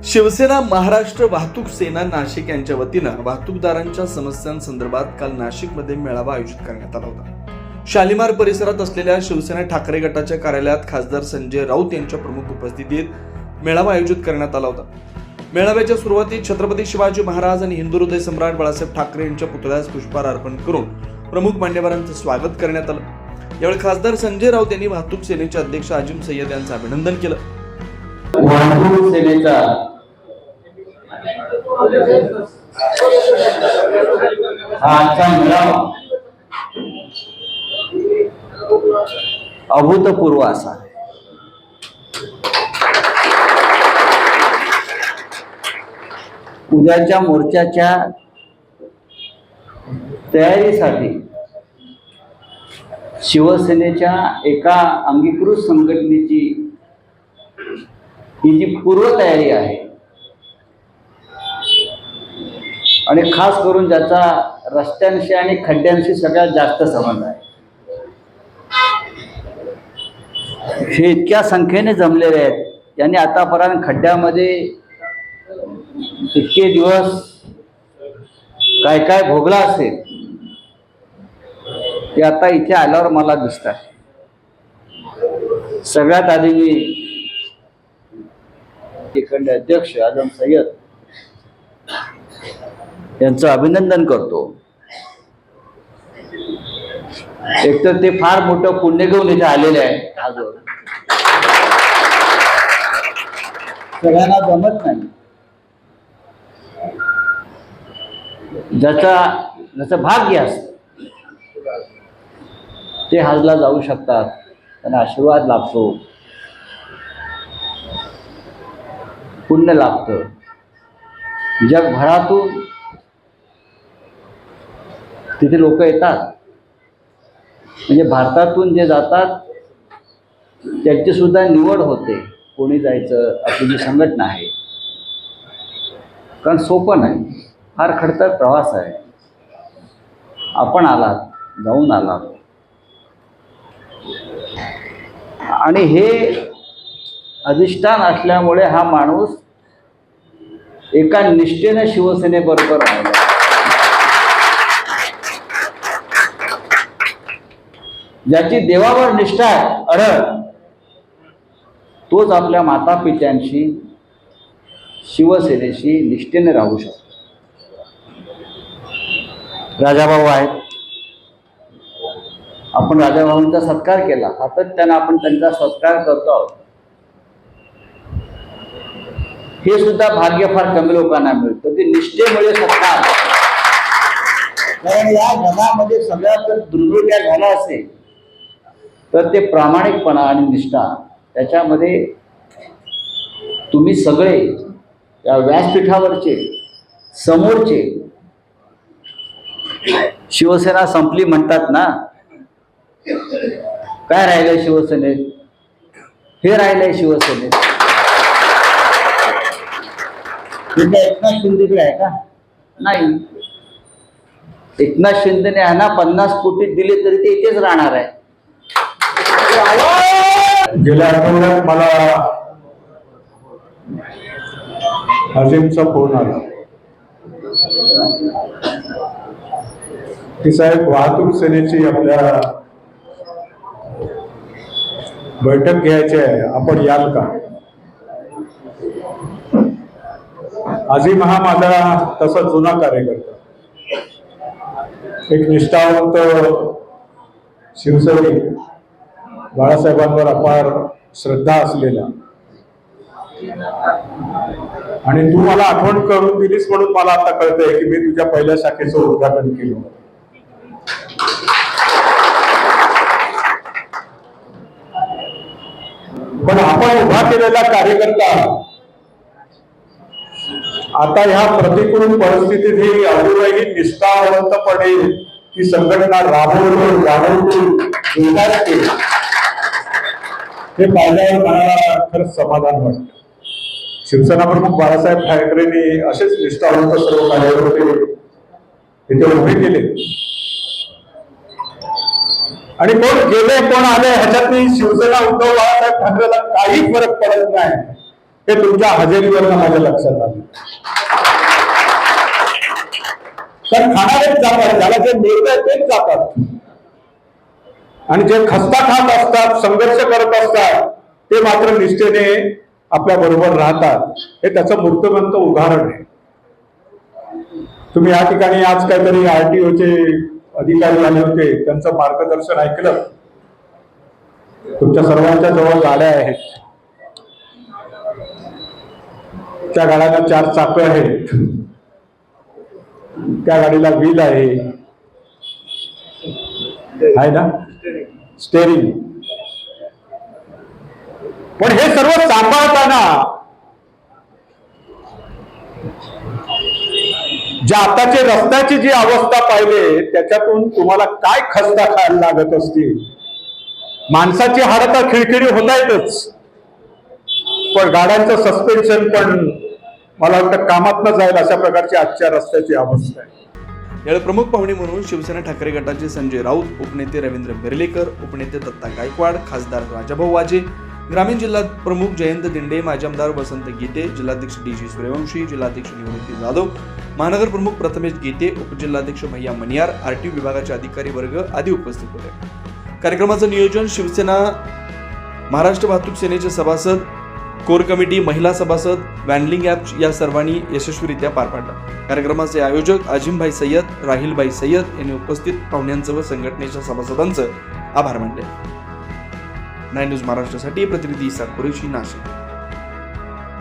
शिवसेना महाराष्ट्र वाहतूक सेना नाशिक यांच्या वतीनं वाहतूकदारांच्या समस्यांसंदर्भात काल नाशिकमध्ये मेळावा आयोजित करण्यात आला होता। शालिमार परिसरात असलेल्या शिवसेना ठाकरे गटाच्या कार्यालयात खासदार संजय राऊत यांच्या प्रमुख उपस्थितीत मेळावा आयोजित करण्यात आला होता। मेळाव्याच्या सुरुवातीस छत्रपती शिवाजी महाराज आणि हिंदू हृदय सम्राट बाळासाहेब ठाकरे यांच्या पुतळ्यास पुष्पहार अर्पण करून प्रमुख मान्यवरांचं स्वागत करण्यात आलं। यावेळी खासदार संजय राऊत यांनी वाहतूक सेनेचे अध्यक्ष आजिम सय्यद यांचं अभिनंदन केलं। वाहतूक सेनेचा आजचा मेळावा अभूतपूर्व असा उद्याच्या मोर्चाच्या तयारीसाठी शिवसेनेच्या एका अंगीकृत संघटनेची ही जी पूर्वतयारी आहे आणि खास करून ज्याचा रस्त्यांशी आणि खड्ड्यांशी सगळ्यात जास्त संबंध आहे, हे इतक्या संख्येने जमलेले आहेत। त्यांनी आतापर्यंत खड्ड्यामध्ये इतके दिवस काय काय भोगला असेल ते आता इथे आल्यावर मला दिसत आहे। सगळ्यात आधी मी इकडे अध्यक्ष आजम सय्यद यांचं अभिनंदन करतो। एकतर ते फार मोठं पुण्य घेऊन इथे आलेले आहेत। आजवर सगळ्यांना जमत नाही, ज्याचं भाग्य असतं ते हजला जाऊ शकतात, त्यांना आशीर्वाद लाभतो, पुण्य लाभतं। जगभरातून तिथे लोक येतात, म्हणजे भारतातून जे जातात त्यांची सुद्धा निवड होते, कोणी जायचं, आपली जी संघटना आहे। कारण सोपं नाही, फार खडतर प्रवास आहे। आपण आलात, जाऊन आलात, आणि हे अधिष्ठान असल्यामुळे हा माणूस एका निष्ठेने शिवसेनेबरोबर राहिला। ज्याची देवावर निष्ठा आहे अढळ, तोच आपल्या माता पित्यांशी, शिवसेनेशी निष्ठेने राहू शकतो। राजाभाऊ आहेत, आपण राजाभाऊंचा सत्कार केला, सातत्याने आपण त्यांचा सत्कार करतो आहोत। हे सुद्धा भाग्य फार कमी लोकांना मिळतं की निष्ठेमुळे सत्कार। कारण या जगामध्ये सगळ्यात जर दुर्गुत्या झाला असेल तर ते प्रामाणिकपणा आणि निष्ठा, त्याच्यामध्ये तुम्ही सगळे या व्यासपीठावरचे समोरचे, शिवसेना संपली म्हणतात ना, काय राहिलंय शिवसेनेत? हे राहिलंय शिवसेनेत। एकनाथ शिंदेकडे आहे का? नाही। एकनाथ शिंदेने यांना 50 कोटी दिले तरी ते इथेच राहणार आहे। गेल्या आठवड्यात मला अजिमचा फोन आला की साहेब, वाहतूक सेनेची आपल्या बैठक घ्यायची आहे, आपण याल का? अजिम हा माझा तसा जुना कार्यकर्ता, एक निष्ठावंत शिवसैनिक, बाळासाहेबांवर अपार श्रद्धा असलेला, आणि तू मला आठवण करून दिलीस म्हणून मला आता कळतंय की मी तुझ्या पहिल्या शाखेचं उद्घाटन केलं। पण आपण उभा केलेला कार्यकर्ता आता ह्या प्रतिकूल परिस्थितीतही अजूनही निष्ठावंतपणे ही संघटना राबवतो, हे पाहिल्यावर मला खरंच समाधान वाटतं। शिवसेना प्रमुख बाळासाहेब ठाकरेंनी असेच निष्ठावंत सर्व कार्यकर्ते तिथे उभे केले, आणि कोण गेले कोण आले ह्याच्यातही शिवसेना उद्धव बाळासाहेब ठाकरेला काही फरक पडत नाही। हे तुमच्या हजेरीवरनं माझ्या लक्षात आलं. तर खाणारेच जातात, ज्याला जे मिळतंय तेच जातात, आणि जे खस्ता खात असतात, संघर्ष करत असतात, ते मात्र निष्ठेने आपल्या बरोबर राहतात. हे त्याचं मूर्तिमंत उदाहरण आहे. तुम्ही या ठिकाणी आज काहीतरी RTOचे अधिकारी आले होते, त्यांचं मार्गदर्शन ऐकलं. तुमच्या सर्वांच्या जवळ गाड्या आहेत, त्या गाड्यांना 4 चाकं आहेत, त्या गाडीला व्हील आहे ना, स्टेरिंग. पण हे सर्व सांभाळताना ज्या आताचे रस्त्याची जी अवस्था पाहिली, त्याच्यातून तुम्हाला काय खस्ता खायला लागत असतील. माणसाची हाडं तर खिळखिळी होता येतच, पण गाड्यांचं सस्पेन्शन पण मला वाटतं कामात न जाईल अशा प्रकारची आजच्या रस्त्याची अवस्था आहे. यावेळी प्रमुख पाहुणे म्हणून शिवसेना ठाकरे गटाचे संजय राऊत, उपनेते रवींद्र बेर्लेकर, उपनेते दत्ता गायकवाड, खासदार राजाभाऊ वाजे, ग्रामीण जिल्हा प्रमुख जयंत दिंडे, माजी आमदार वसंत गीते, जिल्हाध्यक्ष DG सूर्यवंशी, जिल्हाध्यक्ष निवृत्ती जाधव, महानगर प्रमुख प्रथमेश गीते, उपजिल्हाध्यक्ष भैया मनियार, RTO विभागाचे अधिकारी वर्ग आदी उपस्थित होते. कार्यक्रमाचं नियोजन शिवसेना महाराष्ट्र वाहतूक सेनेचे सभासद, कोर कमिटी, महिला सभासद, वॅनलिंग ॲप या सर्वांनी यशस्वीरित्या पार पाडला. कार्यक्रमाचे आयोजक अजिमभाई सय्यद, राहिलभाई सय्यद यांनी उपस्थित पाहुण्यांचं व संघटनेच्या सभासदांचं आभार मानले. 9 न्यूज महाराष्ट्रासाठी प्रतिनिधी इसाक कुरेशी, नाशिक.